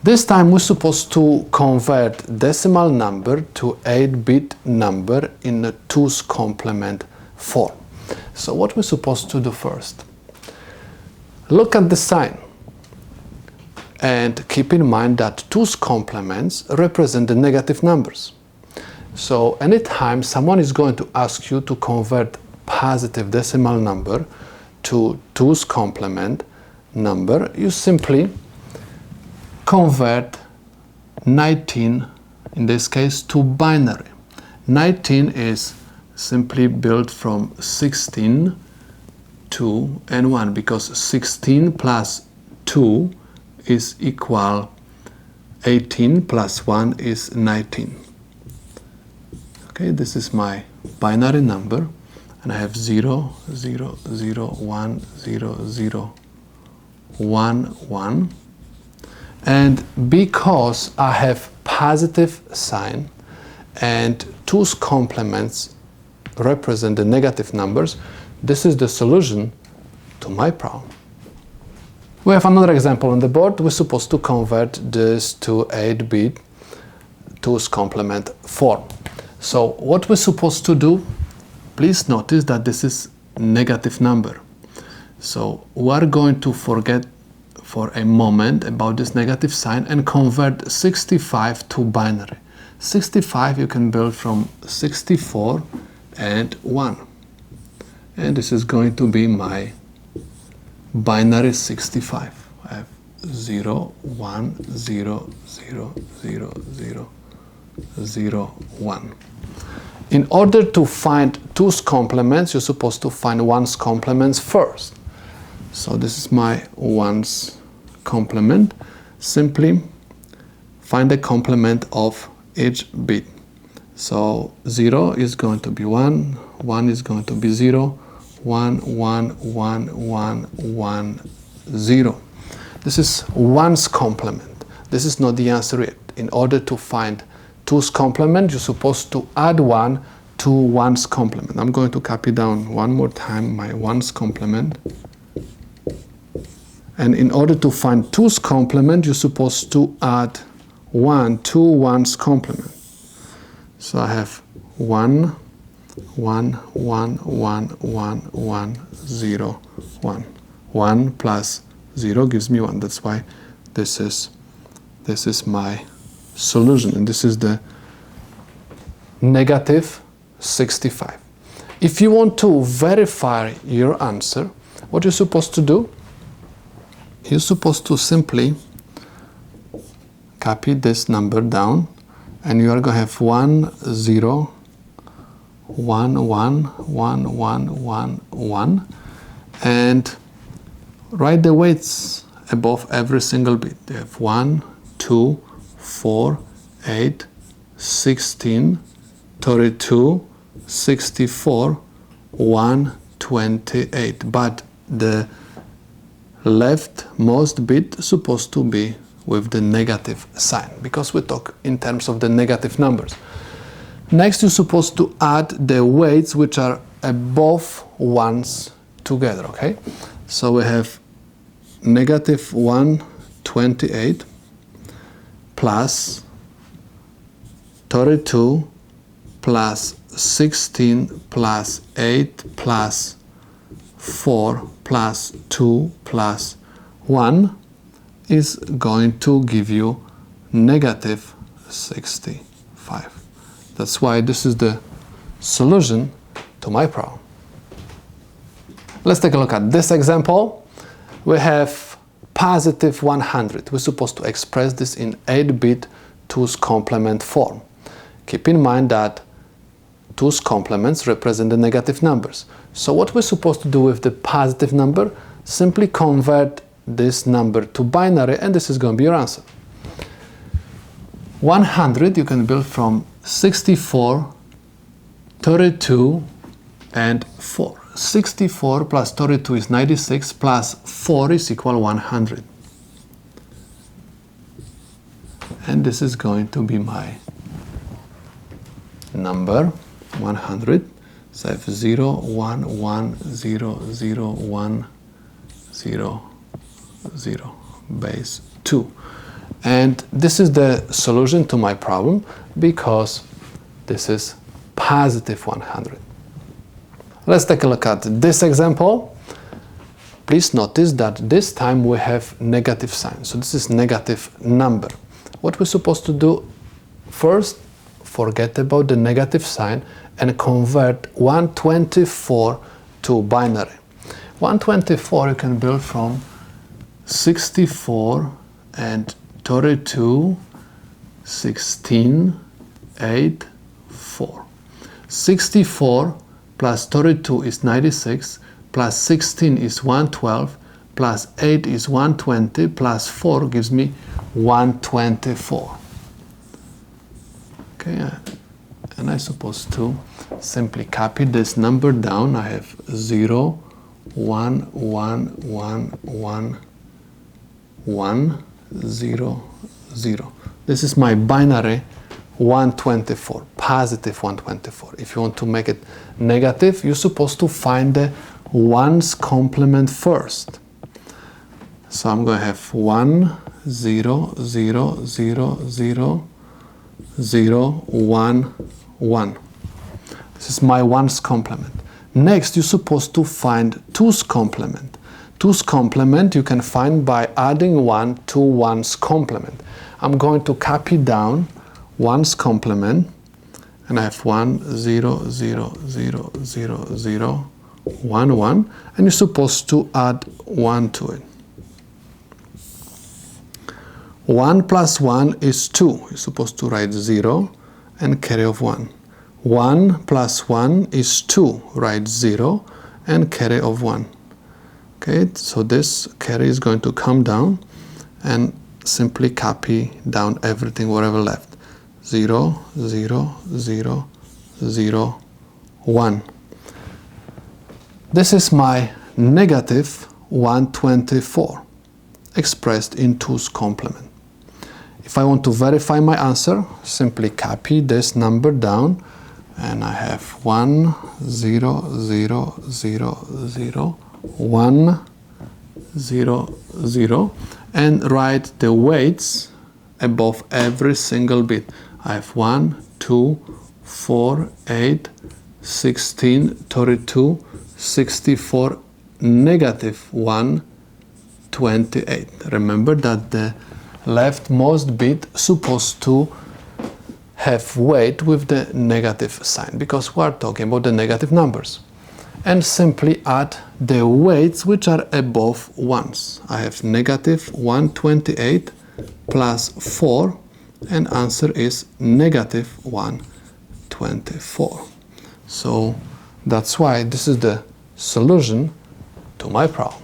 This time we're supposed to convert decimal number to 8-bit number in a 2's complement form. So what we're supposed to do first? Look at the sign and keep in mind that 2's complements represent the negative numbers. So anytime someone is going to ask you to convert positive decimal number to 2's complement number, you simply convert 19, in this case, to binary. 19 is simply built from 16, 2, and 1, because 16 plus 2 is equal 18 plus 1 is 19. Okay, this is my binary number, and I have 0, 0, 0, 1, 0, 0, 1, 1. And because I have positive sign and 2's complements represent the negative numbers, this is the solution to my problem. We have another example on the board. We're supposed to convert this to 8-bit 2's complement form. So what we're supposed to do, please notice that this is negative number. So we are going to forget for a moment about this negative sign and convert 65 to binary. 65 you can build from 64 and 1. And this is going to be my binary 65. I have 0, 1, 0, 0, 0, 0, 0, 1. In order to find 2's complements, you're supposed to find 1's complements first. So this is my 1's complement. Simply find the complement of each bit. So 0 is going to be 1, 1 is going to be 0, 1, 1, 1, 1, 1, 0. This is 1's complement. This is not the answer yet. In order to find 2's complement, you're supposed to add 1 to 1's complement. I'm going to copy down one more time my 1's complement. And in order to find 2's complement, you're supposed to add 1 to 1's complement. So I have 1, 1, 1, 1, 1, 1, 0, 1. 1 plus 0 gives me 1. That's why this is my solution. And this is the negative 65. If you want to verify your answer, what you're supposed to do, you're supposed to simply copy this number down, and you are going to have 1, 0, 1, 1, 1, 1, 1, 1, and write the weights above every single bit. You have 1, 2, 4, 8, 16, 32, 64, 128. But the leftmost bit is supposed to be with the negative sign, because we talk in terms of the negative numbers. Next, you're supposed to add the weights which are above ones together, okay? So we have negative 128 plus 32 plus 16 plus 8 plus 4 plus 2 plus 1 is going to give you negative 65. That's why this is the solution to my problem. Let's take a look at this example. We have positive 100. We're supposed to express this in 8-bit 2's complement form. Keep in mind that 2's complements represent the negative numbers. So what we're supposed to do with the positive number, simply convert this number to binary, and this is going to be your answer. 100 you can build from 64, 32, and 4. 64 plus 32 is 96, plus 4 is equal 100. And this is going to be my number 100. So I have 0, 1, 1, 0, 0, 1, 0, 0, base 2. And this is the solution to my problem because this is positive 100. Let's take a look at this example. Please notice that this time we have negative sign. So this is negative number. What we're supposed to do first, forget about the negative sign and convert 124 to binary. 124 you can build from 64 and 32, 16, 8, 4. 64 plus 32 is 96, plus 16 is 112, plus 8 is 120, plus 4 gives me 124. Okay, and I'm supposed to simply copy this number down. I have 0, 1, 1, 1, 1, 1, 0, 0. This is my binary 124, positive 124. If you want to make it negative, you're supposed to find the ones complement first. So I'm going to have 1, 0, 0, 0, 0, 0, 1, 1. This is my ones complement. Next, you're supposed to find 2's complement. 2's complement you can find by adding 1 to 1's complement. I'm going to copy down 1's complement, and I have 1, 0, 0, 0, 0, 0, 1, 1, and you're supposed to add 1 to it. 1 plus 1 is 2. You're supposed to write 0 and carry of 1. 1 plus 1 is 2. Write 0 and carry of 1. Okay, so this carry is going to come down and simply copy down everything whatever left. 0, 0, 0, 0, 1. This is my negative 124 expressed in 2's complement. If I want to verify my answer, simply copy this number down, and I have 1, 0, 0, 0, 0, 1, 0, 0, and write the weights above every single bit. I have 1, 2, 4, 8, 16, 32, 64, negative 1, 28. Remember that the leftmost bit supposed to have weight with the negative sign because we are talking about the negative numbers. And simply add the weights which are above ones. I have negative 128 plus 4, and answer is negative 124. So that's why this is the solution to my problem.